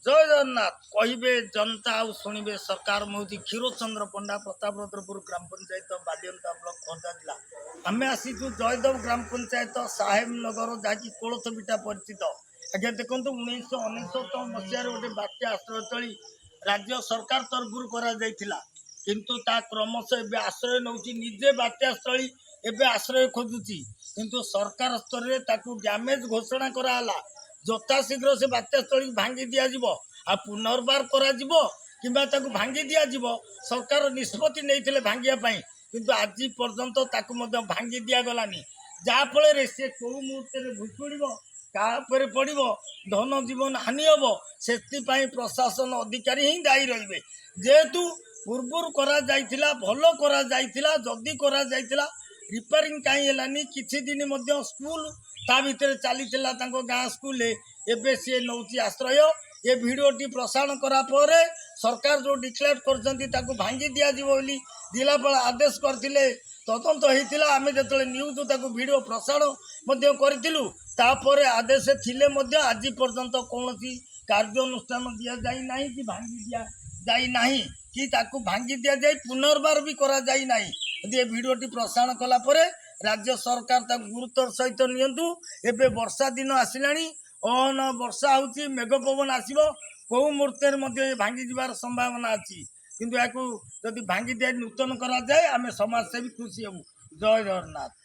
जय जगन्नाथ कहे जनता आउ शुणे सरकार मुझे क्षीरचंद्र पंडा प्रतापरुद्रपुर ग्राम पंचायत बालियंता ब्लॉक खोर्धा जिला आम आसीचु जयदेव ग्राम पंचायत साहेब नगर जहाँकि कोलथ बिटा परिचित आज्ञा देखो 1999 मसीह गोटे बात्या आश्रयस्थली राज्य सरकार तरफ किंतु ता क्रमश एवं आश्रय नौ निजे बात्यास्थली एवं आश्रय खोजुची किंतु सरकार स्तर में डैमेज घोषणा कराला यथाशीघ्र से बात्यास्थली भांगी दिज्व आ पुनर्बार कि भांगी दिज्व सरकार निष्पत्ति नहीं भांगियापाई किंतु आज पर्यंत भांगी दिगलानी जहाँफल से कौ मुहूर्त भुशुड़ कापर पड़ो धन जीवन हानि हम से प्रशासन अधिकारी ही दायी रे जेहेतु पूर्वर भल जदि रिपेयरिंग कहीं किसी दिन स्कूल ता भीतर चली गाँ स्कूल एवं सी नौ आश्रय ये भिडटी प्रसारण करापर सरकार जो डिक्लेयर कर भांगी दिज्व जिलापाल आदेश करते तदंत होता आम जो न्यूज भिडियो प्रसारण करूँ तापर आदेश थिले आज पर्यंत कौन कार्यानुष्ठान दि जाना कि भांगी दिना कि भांगी दि जाए पुनर्बार भी करा जाना यदि भिडियोटी प्रसारण कलापर राज्य सरकार गुरुत्वर सहित नियंतु एबे वर्षा दिन आसिला अन वर्षा होची मेघ पवन आसो कौ मुहूर्त भांगी जबार संभावना अच्छी किंतु या जदि भांगी दिया नूतन करा जाए आम समाजसेवी खुशी हूँ जय जगन्नाथ।